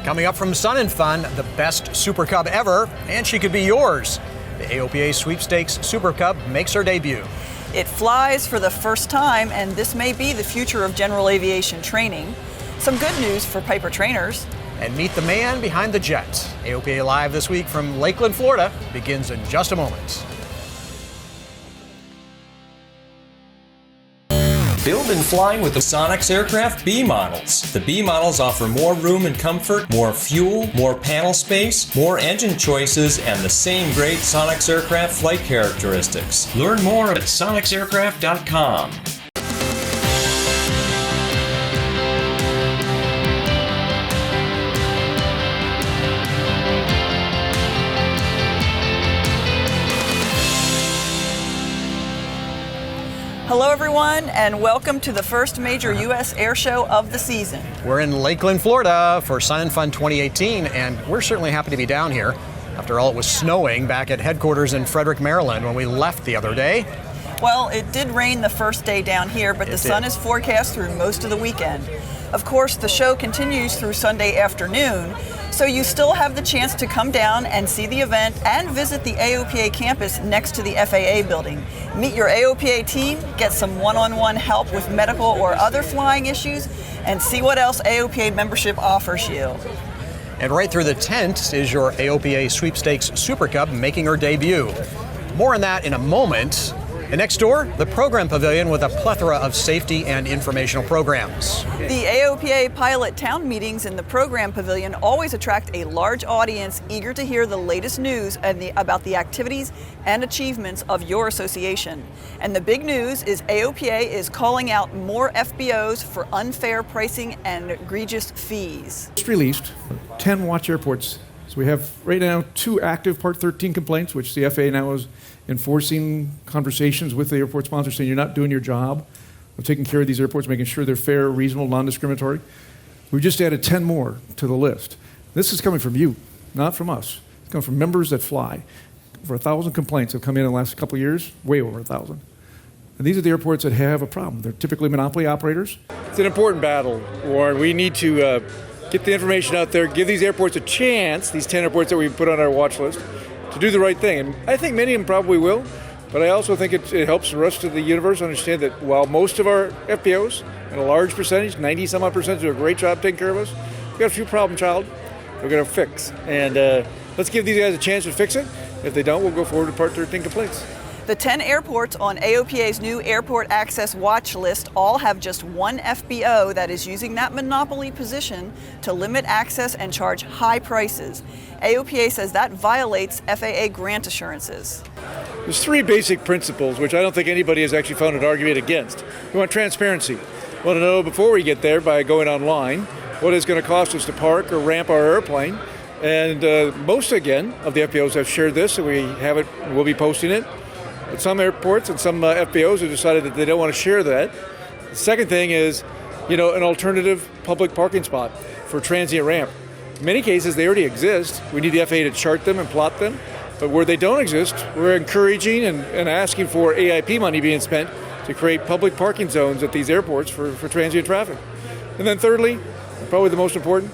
Coming up from Sun and Fun, the best Super Cub ever, and she could be yours. The AOPA Sweepstakes Super Cub makes her debut. It flies for the first time, and this may be the future of general aviation training. Some good news for Piper trainers. And meet the man behind the jet. AOPA Live this week from Lakeland, Florida begins in just a moment. Build and fly with the Sonex aircraft B models. The B models offer more room and comfort, more fuel, more panel space, more engine choices, and the same great Sonex aircraft flight characteristics. Learn more at sonexaircraft.com. Hello everyone, and welcome to the first major U.S. air show of the season. We're in Lakeland, Florida for Sun and Fun 2018, and we're certainly happy to be down here. After all, it was snowing back at headquarters in Frederick, Maryland when we left the other day. Well, it did rain the first day down here, but the sun is forecast through most of the weekend. Of course, the show continues through Sunday afternoon, so you still have the chance to come down and see the event and visit the AOPA campus next to the FAA building. Meet your AOPA team, get some one-on-one help with medical or other flying issues, and see what else AOPA membership offers you. And right through the tent is your AOPA Sweepstakes Super Cub making her debut. More on that in a moment. And next door, the program pavilion with a plethora of safety and informational programs. The AOPA pilot town meetings in the program pavilion always attract a large audience eager to hear the latest news about the activities and achievements of your association. And the big news is AOPA is calling out more FBOs for unfair pricing and egregious fees. Just released 10 watch airports. So we have right now 2 active Part 13 complaints, which the FAA now is enforcing conversations with the airport sponsors saying you're not doing your job of taking care of these airports, making sure they're fair, reasonable, non-discriminatory. We just added 10 more to the list. This is coming from you, not from us. It's coming from members that fly. Over 1,000 complaints have come in the last couple of years, way over 1,000. And these are the airports that have a problem. They're typically monopoly operators. It's an important battle, Warren. We need to get the information out there, give these airports a chance, these 10 airports that we put on our watch list, to do the right thing. And I think many of them probably will, but I also think it helps the rest of the universe understand that while most of our FBOs, and a large percentage, 90-some-odd%, do a great job taking care of us, we've got a few problem child we're going to fix. And let's give these guys a chance to fix it. If they don't, we'll go forward to Part 13 complaints. The 10 airports on AOPA's new Airport Access Watch list all have just one FBO that is using that monopoly position to limit access and charge high prices. AOPA says that violates FAA grant assurances. There's 3 basic principles which I don't think anybody has actually found an argument against. We want transparency. We want to know before we get there by going online what it's going to cost us to park or ramp our airplane. And most, again, of the FBOs have shared this, and we have it, we'll be posting it. But some airports and some FBOs have decided that they don't want to share that. The second thing is, an alternative public parking spot for transient ramp. In many cases, they already exist. We need the FAA to chart them and plot them. But where they don't exist, we're encouraging and asking for AIP money being spent to create public parking zones at these airports for transient traffic. And then thirdly, probably the most important,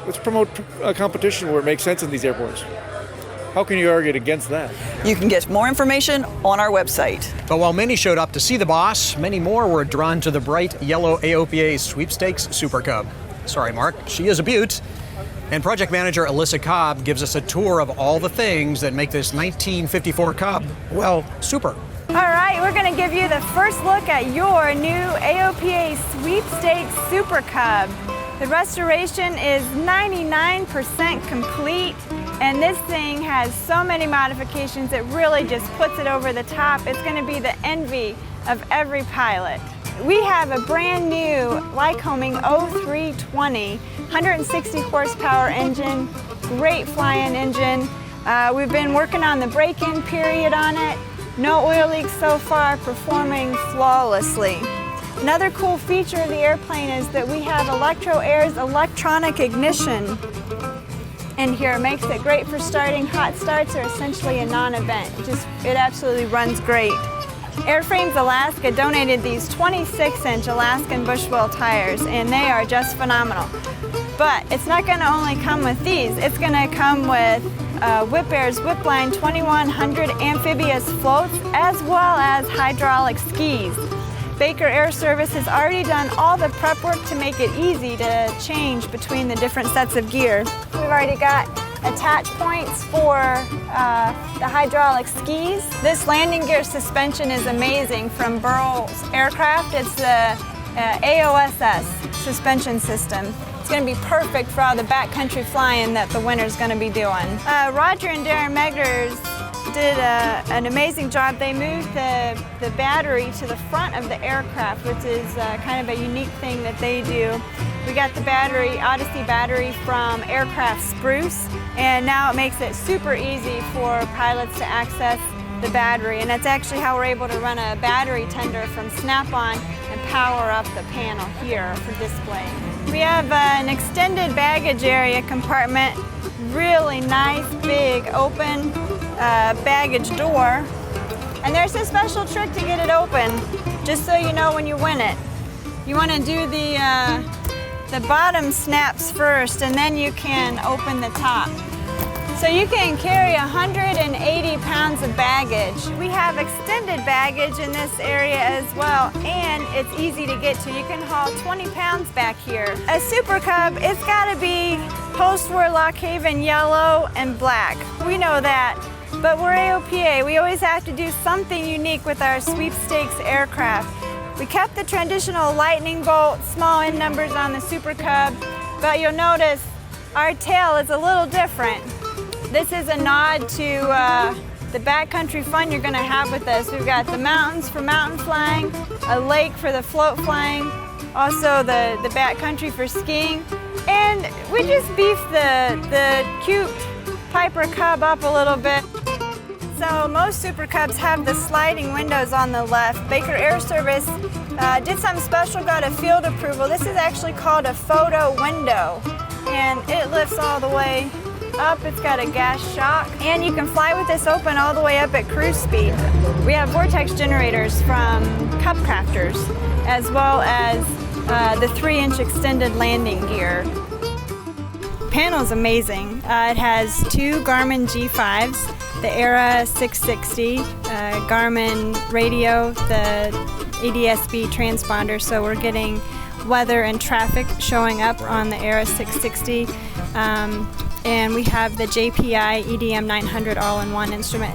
let's promote a competition where it makes sense in these airports. How can you argue against that? You can get more information on our website. But while many showed up to see the boss, many more were drawn to the bright yellow AOPA Sweepstakes Super Cub. Sorry, Mark, she is a beaut. And project manager Alyssa Cobb gives us a tour of all the things that make this 1954 Cub, well, super. All right, we're going to give you the first look at your new AOPA Sweepstakes Super Cub. The restoration is 99% complete, and this thing has so many modifications it really just puts it over the top. It's going to be the envy of every pilot. We have a brand new Lycoming 0320, 160 horsepower engine, great flying engine. We've been working on the break-in period on it. No oil leaks so far, performing flawlessly. Another cool feature of the airplane is that we have Electro-Air's electronic ignition in here. It makes it great for starting. Hot starts are essentially a non-event. It absolutely runs great. Airframes Alaska donated these 26-inch Alaskan Bushwell tires, and they are just phenomenal. But it's not going to only come with these. It's going to come with Whip-Air's Whipline 2100 amphibious floats, as well as hydraulic skis. Baker Air Service has already done all the prep work to make it easy to change between the different sets of gear. We've already got attach points for the hydraulic skis. This landing gear suspension is amazing from Burrell's Aircraft. It's the AOSS suspension system. It's going to be perfect for all the backcountry flying that the winter's going to be doing. Roger and Darren Meggers did an amazing job. They moved the battery to the front of the aircraft, which is kind of a unique thing that they do. We got the battery, Odyssey battery from Aircraft Spruce, and now it makes it super easy for pilots to access the battery, and that's actually how we're able to run a battery tender from Snap-on and power up the panel here for display. We have an extended baggage area compartment, really nice, big, open baggage door. And there's a special trick to get it open, just so you know when you win it. You want to do the bottom snaps first, and then you can open the top. So you can carry 180 pounds of baggage. We have extended baggage in this area as well, and it's easy to get to. You can haul 20 pounds back here. A Super Cub, it's got to be post-war Lock Haven yellow and black. We know that, but we're AOPA. We always have to do something unique with our sweepstakes aircraft. We kept the traditional lightning bolt, small end numbers on the Super Cub, but you'll notice our tail is a little different. This is a nod to the backcountry fun you're going to have with this. We've got the mountains for mountain flying, a lake for the float flying, also the backcountry for skiing, and we just beefed the cute Piper Cub up a little bit. So most Super Cubs have the sliding windows on the left. Baker Air Service did something special, got a field approval. This is actually called a photo window, and it lifts all the way up. It's got a gas shock, and you can fly with this open all the way up at cruise speed. We have vortex generators from Cub Crafters, as well as the 3-inch extended landing gear. Panel's amazing. It has 2 Garmin G5s, the Era 660, Garmin radio, the ADS-B transponder, so we're getting weather and traffic showing up on the Era 660. And we have the JPI EDM 900 all-in-one instrument.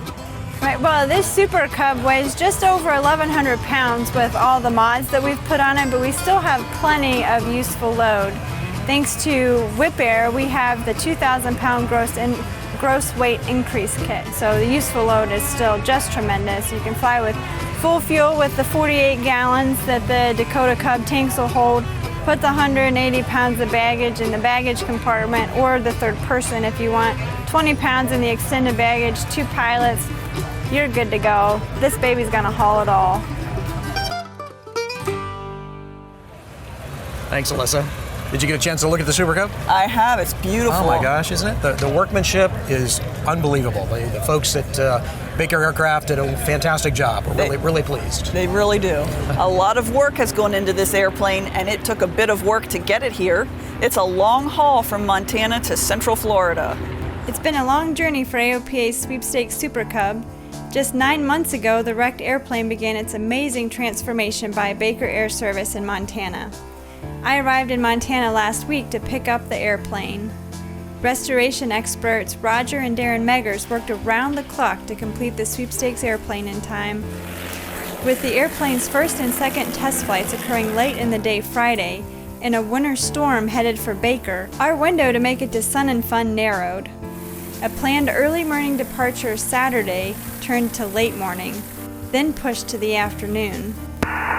Right, well, this Super Cub weighs just over 1,100 pounds with all the mods that we've put on it, but we still have plenty of useful load. Thanks to Whip-Air, we have the 2,000-pound gross weight increase kit, so the useful load is still just tremendous. You can fly with full fuel with the 48 gallons that the Dakota Cub tanks will hold. Put the 180 pounds of baggage in the baggage compartment, or the third person if you want. 20 pounds in the extended baggage, 2 pilots, you're good to go. This baby's gonna haul it all. Thanks, Alyssa. Did you get a chance to look at the Super Cub? I have, it's beautiful. Oh my gosh, isn't it? The workmanship is unbelievable. The folks at Baker Aircraft did a fantastic job. We're really pleased. They really do. A lot of work has gone into this airplane, and it took a bit of work to get it here. It's a long haul from Montana to Central Florida. It's been a long journey for AOPA's Sweepstakes Super Cub. Just 9 months ago, the wrecked airplane began its amazing transformation by Baker Air Service in Montana. I arrived in Montana last week to pick up the airplane. Restoration experts Roger and Darren Meggers worked around the clock to complete the sweepstakes airplane in time. With the airplane's first and second test flights occurring late in the day Friday, and a winter storm headed for Baker, our window to make it to Sun and Fun narrowed. A planned early morning departure Saturday turned to late morning, then pushed to the afternoon.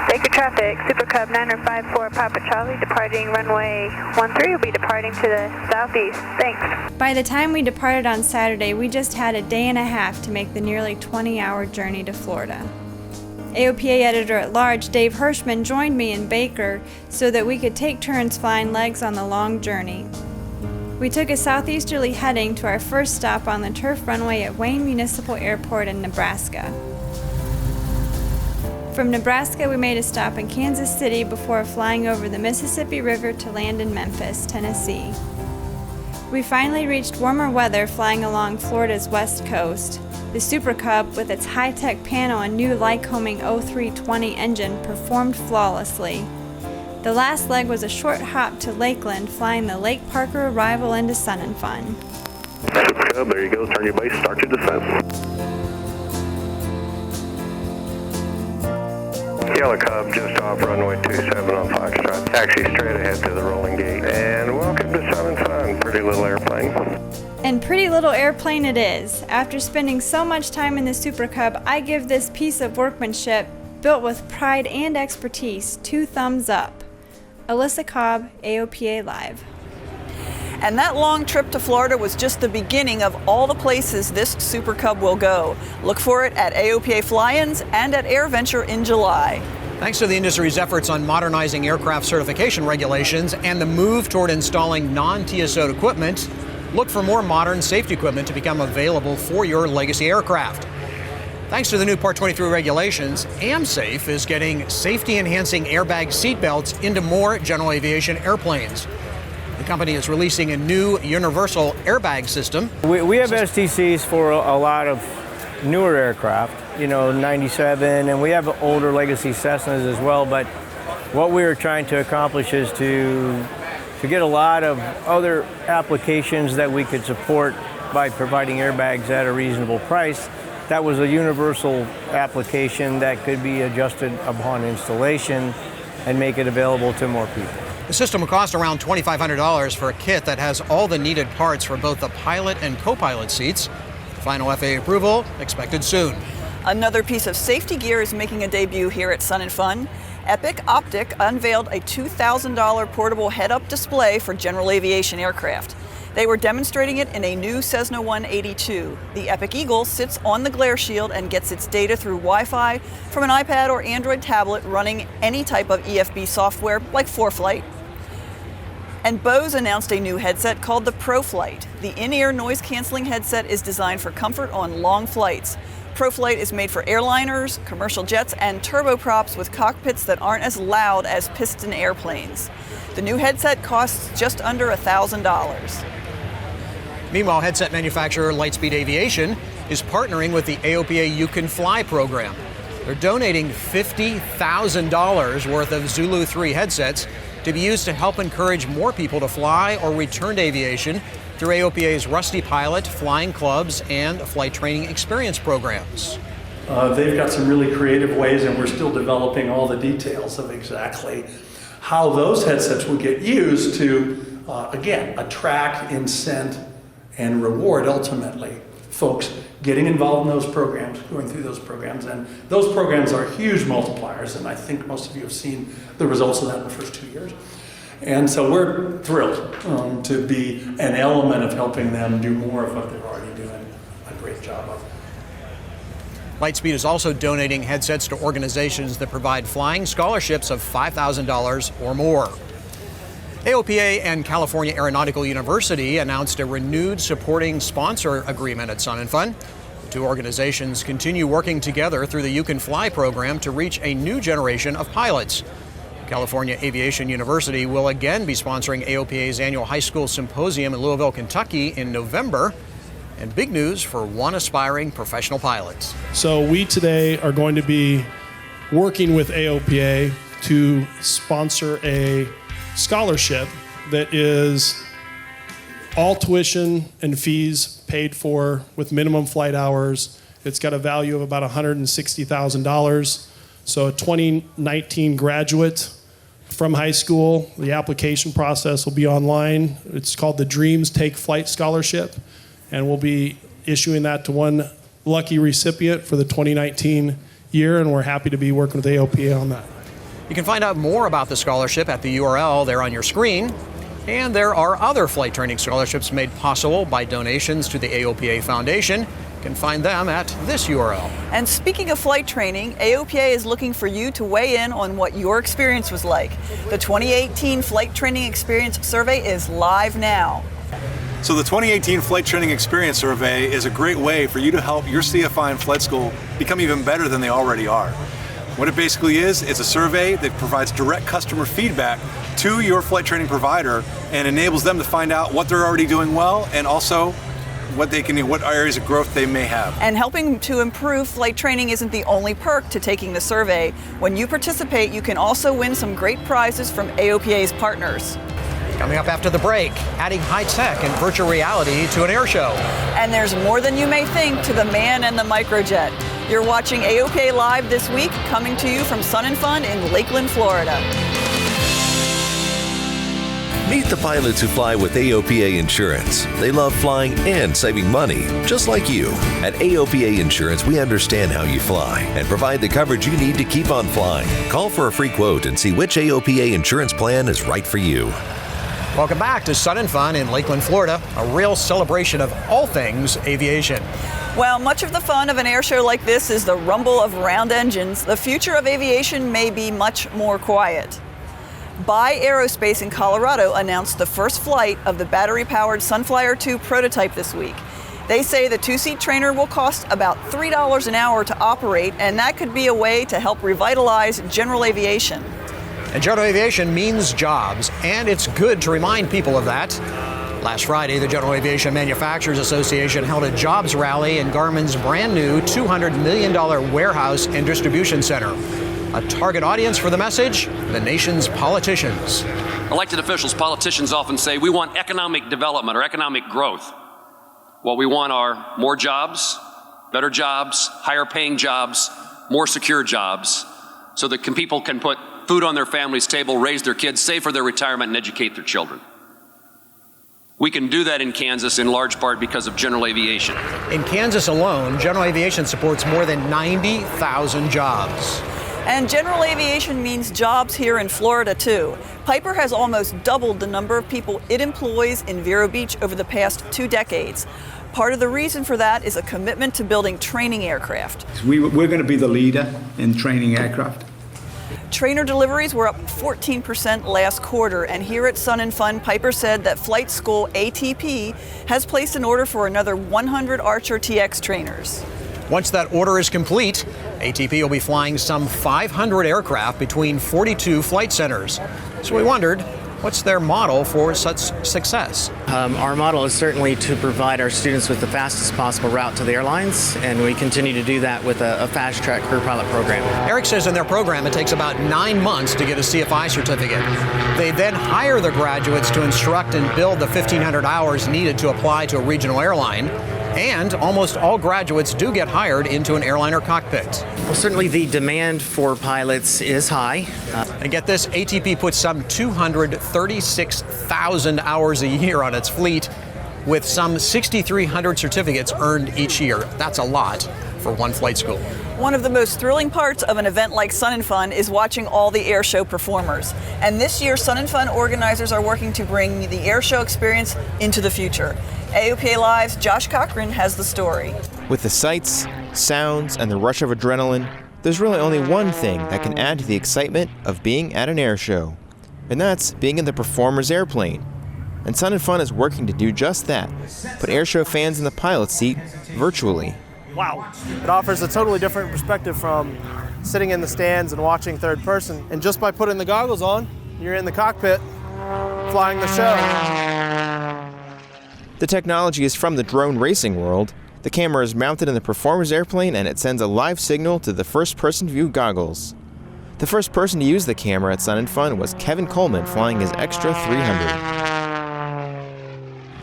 Baker traffic, Super Cub 9054 Papa Charlie, departing runway 13, will be departing to the southeast. Thanks. By the time we departed on Saturday, we just had a day and a half to make the nearly 20-hour journey to Florida. AOPA Editor-at-Large Dave Hirschman joined me in Baker so that we could take turns flying legs on the long journey. We took a southeasterly heading to our first stop on the turf runway at Wayne Municipal Airport in Nebraska. From Nebraska, we made a stop in Kansas City before flying over the Mississippi River to land in Memphis, Tennessee. We finally reached warmer weather flying along Florida's west coast. The Super Cub, with its high-tech panel and new Lycoming 0320 engine, performed flawlessly. The last leg was a short hop to Lakeland, flying the Lake Parker arrival into Sun and Fun. Super Cub, there you go. Turn your base, start your descent. Yellow Cub just off runway 27 on Foxtrot. Taxi straight ahead to the rolling gate. And welcome to Sun and Fun, pretty little airplane. And pretty little airplane it is. After spending so much time in the Super Cub, I give this piece of workmanship, built with pride and expertise, 2 thumbs up. Alyssa Cobb, AOPA Live. And that long trip to Florida was just the beginning of all the places this Super Cub will go. Look for it at AOPA Fly-Ins and at AirVenture in July. Thanks to the industry's efforts on modernizing aircraft certification regulations and the move toward installing non-TSO'd equipment, look for more modern safety equipment to become available for your legacy aircraft. Thanks to the new Part 23 regulations, AmSafe is getting safety-enhancing airbag seatbelts into more general aviation airplanes. The company is releasing a new universal airbag system. We have STCs for a lot of newer aircraft, 97, and we have older legacy Cessnas as well, but what we are trying to accomplish is to get a lot of other applications that we could support by providing airbags at a reasonable price. That was a universal application that could be adjusted upon installation and make it available to more people. The system will cost around $2,500 for a kit that has all the needed parts for both the pilot and co-pilot seats. Final FAA approval expected soon. Another piece of safety gear is making a debut here at Sun and Fun. Epic Optic unveiled a $2,000 portable head-up display for general aviation aircraft. They were demonstrating it in a new Cessna 182. The Epic Eagle sits on the glare shield and gets its data through Wi-Fi from an iPad or Android tablet running any type of EFB software like ForeFlight. And Bose announced a new headset called the ProFlight. The in-ear noise-canceling headset is designed for comfort on long flights. ProFlight is made for airliners, commercial jets, and turboprops with cockpits that aren't as loud as piston airplanes. The new headset costs just under $1,000. Meanwhile, headset manufacturer Lightspeed Aviation is partnering with the AOPA You Can Fly program. They're donating $50,000 worth of Zulu 3 headsets to be used to help encourage more people to fly or return to aviation through AOPA's Rusty Pilot, flying clubs, and flight training experience programs. They've got some really creative ways, and we're still developing all the details of exactly how those headsets will get used to, again, attract, incent, and reward ultimately folks getting involved in those programs, going through those programs. And those programs are huge multipliers, and I think most of you have seen the results of that in the first 2 years. And so we're thrilled to be an element of helping them do more of what they're already doing a great job of. Lightspeed is also donating headsets to organizations that provide flying scholarships of $5,000 or more. AOPA and California Aeronautical University announced a renewed supporting sponsor agreement at Sun and Fun. The two organizations continue working together through the You Can Fly program to reach a new generation of pilots. California Aviation University will again be sponsoring AOPA's annual high school symposium in Louisville, Kentucky in November. And big news for one aspiring professional pilot. So we today are going to be working with AOPA to sponsor a scholarship that is all tuition and fees paid for with minimum flight hours. It's got a value of about $160,000. So a 2019 graduate from high school, the application process will be online. It's called the Dreams Take Flight Scholarship, and we'll be issuing that to one lucky recipient for the 2019 year, and we're happy to be working with AOPA on that. You can find out more about the scholarship at the URL there on your screen. And there are other flight training scholarships made possible by donations to the AOPA Foundation. You can find them at this URL. And speaking of flight training, AOPA is looking for you to weigh in on what your experience was like. The 2018 Flight Training Experience Survey is live now. So the 2018 Flight Training Experience Survey is a great way for you to help your CFI and flight school become even better than they already are. What it basically is, it's a survey that provides direct customer feedback to your flight training provider and enables them to find out what they're already doing well and also what areas of growth they may have. And helping to improve flight training isn't the only perk to taking the survey. When you participate, you can also win some great prizes from AOPA's partners. Coming up after the break, adding high tech and virtual reality to an air show. And there's more than you may think to the man and the microjet. You're watching AOPA Live this week, coming to you from Sun and Fun in Lakeland, Florida. Meet the pilots who fly with AOPA Insurance. They love flying and saving money, just like you. At AOPA Insurance, we understand how you fly and provide the coverage you need to keep on flying. Call for a free quote and see which AOPA insurance plan is right for you. Welcome back to Sun and Fun in Lakeland, Florida, a real celebration of all things aviation. While much of the fun of an air show like this is the rumble of round engines, the future of aviation may be much more quiet. Buy Aerospace in Colorado announced the first flight of the battery-powered Sunflyer 2 prototype this week. They say the two-seat trainer will cost about $3 an hour to operate, and that could be a way to help revitalize general aviation. And general aviation means jobs, and it's good to remind people of that. Last Friday, the General Aviation Manufacturers Association held a jobs rally in Garmin's brand new $200 million warehouse and distribution center. A target audience for the message, the nation's politicians. Elected officials, politicians often say we want economic development or economic growth. What we want are more jobs, better jobs, higher paying jobs, more secure jobs, so that people can put food on their family's table, raise their kids, save for their retirement, and educate their children. We can do that in Kansas in large part because of general aviation. In Kansas alone, general aviation supports more than 90,000 jobs. And general aviation means jobs here in Florida, too. Piper has almost doubled the number of people it employs in Vero Beach over the past 2 decades. Part of the reason for that is a commitment to building training aircraft. We're going to be the leader in training aircraft. Trainer deliveries were up 14% last quarter, and here at Sun and Fun, Piper said that flight school ATP has placed an order for another 100 Archer TX trainers. Once that order is complete, ATP will be flying some 500 aircraft between 42 flight centers. So we wondered, what's their model for such success? Our model is certainly to provide our students with the fastest possible route to the airlines, and we continue to do that with a fast-track career pilot program. Eric says in their program it takes about 9 months to get a CFI certificate. They then hire their graduates to instruct and build the 1,500 hours needed to apply to a regional airline. And almost all graduates do get hired into an airliner cockpit. Well, certainly the demand for pilots is high. And get this, ATP puts some 236,000 hours a year on its fleet, with some 6,300 certificates earned each year. That's a lot for one flight school. One of the most thrilling parts of an event like Sun and Fun is watching all the air show performers. And this year, Sun and Fun organizers are working to bring the air show experience into the future. AOPA Live's Josh Cochran has the story. With the sights, sounds, and the rush of adrenaline, there's really only one thing that can add to the excitement of being at an air show. And that's being in the performer's airplane. And Sun and Fun is working to do just that, put airshow fans in the pilot's seat virtually. Wow. It offers a totally different perspective from sitting in the stands and watching third person. And just by putting the goggles on, you're in the cockpit, flying the show. The technology is from the drone racing world. The camera is mounted in the performer's airplane and it sends a live signal to the first-person view goggles. The first person to use the camera at Sun and Fun was Kevin Coleman flying his Extra 300.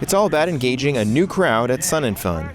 It's all about engaging a new crowd at Sun and Fun.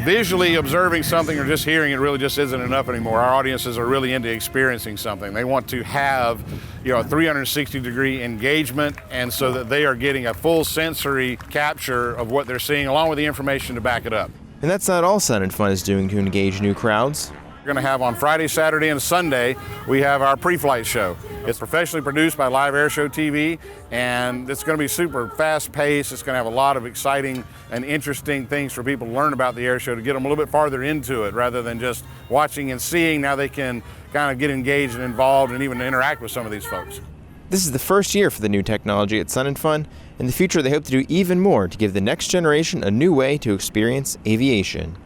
Visually observing something or just hearing it really just isn't enough anymore. Our audiences are really into experiencing something. They want to have, a 360-degree engagement, and so that they are getting a full sensory capture of what they're seeing, along with the information to back it up. And that's not all Sun and Fun is doing to engage new crowds. We're going to have on Friday, Saturday, and Sunday, we have our pre-flight show. It's professionally produced by Live Airshow TV, and it's going to be super fast-paced. It's going to have a lot of exciting and interesting things for people to learn about the airshow, to get them a little bit farther into it rather than just watching and seeing. Now they can kind of get engaged and involved and even interact with some of these folks. This is the first year for the new technology at Sun and Fun. In the future, they hope to do even more to give the next generation a new way to experience aviation.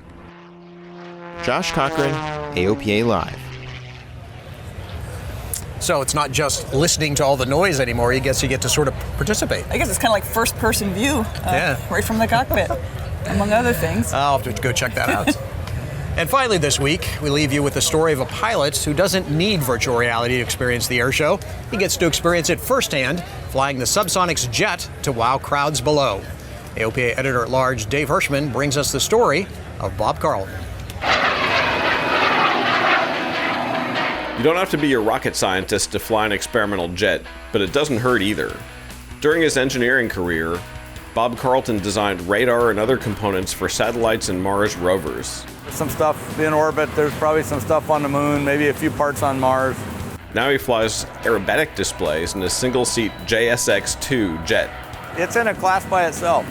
Josh Cochran, AOPA Live. So it's not just listening to all the noise anymore. You get to sort of participate. I guess it's kind of like first-person view, right from the cockpit, among other things. I'll have to go check that out. And finally this week, we leave you with the story of a pilot who doesn't need virtual reality to experience the air show. He gets to experience it firsthand, flying the SubSonex jet to wow crowds below. AOPA Editor-at-Large Dave Hirschman brings us the story of Bob Carlton. You don't have to be a rocket scientist to fly an experimental jet, but it doesn't hurt either. During his engineering career, Bob Carlton designed radar and other components for satellites and Mars rovers. Some stuff in orbit, there's probably some stuff on the moon, maybe a few parts on Mars. Now he flies aerobatic displays in a single-seat JSX-2 jet. It's in a class by itself.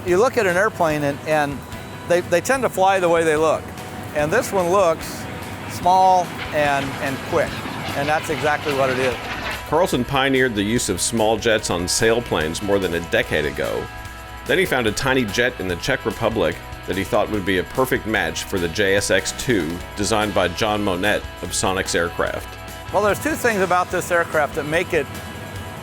You look at an airplane and they tend to fly the way they look. And this one looks small and quick, and that's exactly what it is. Carlton pioneered the use of small jets on sailplanes more than a decade ago. Then he found a tiny jet in the Czech Republic that he thought would be a perfect match for the JSX-2, designed by John Monette of Sonex Aircraft. Well, there's two things about this aircraft that make it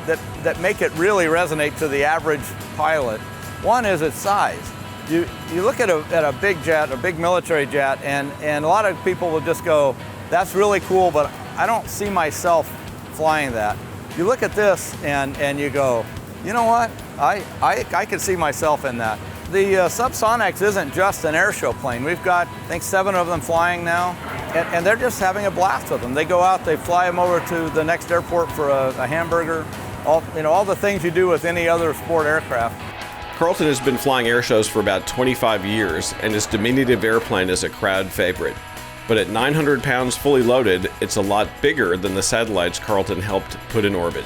really resonate to the average pilot. One is its size. You look at a big jet, a big military jet, and a lot of people will just go, that's really cool, but I don't see myself flying that. You look at this and you go, you know what? I could see myself in that. The SubSonex isn't just an airshow plane. We've got, I think, 7 of them flying now, and they're just having a blast with them. They go out, they fly them over to the next airport for a hamburger, all the things you do with any other sport aircraft. Carlton has been flying airshows for about 25 years, and his diminutive airplane is a crowd favorite. But at 900 pounds fully loaded, it's a lot bigger than the satellites Carlton helped put in orbit.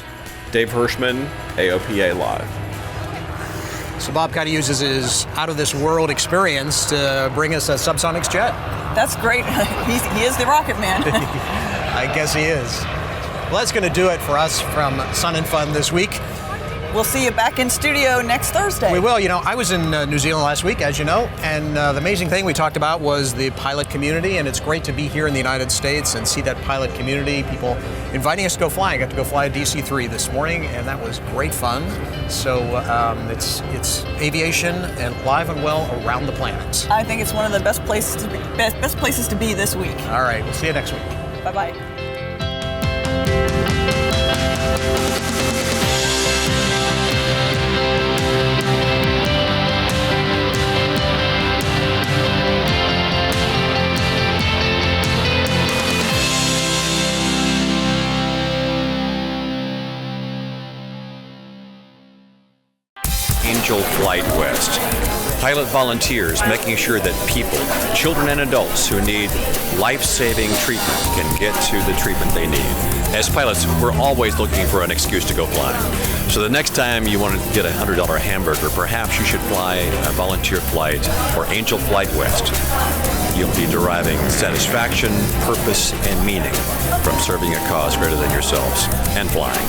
Dave Hirschman, AOPA Live. So Bob kind of uses his out-of-this-world experience to bring us a SubSonex jet. That's great. He is the rocket man. I guess he is. Well, that's going to do it for us from Sun and Fun this week. We'll see you back in studio next Thursday. We will. You know, I was in New Zealand last week, as you know, and the amazing thing we talked about was the pilot community, and it's great to be here in the United States and see that pilot community, people inviting us to go fly. I got to go fly a DC-3 this morning, and that was great fun. So it's aviation and live and well around the planet. I think it's one of the best places to be this week. All right, we'll see you next week. Bye-bye. Angel Flight West. Pilot volunteers making sure that people, children and adults who need life-saving treatment can get to the treatment they need. As pilots, we're always looking for an excuse to go flying. So the next time you want to get a $100 hamburger, perhaps you should fly a volunteer flight for Angel Flight West. You'll be deriving satisfaction, purpose, and meaning from serving a cause greater than yourselves and flying.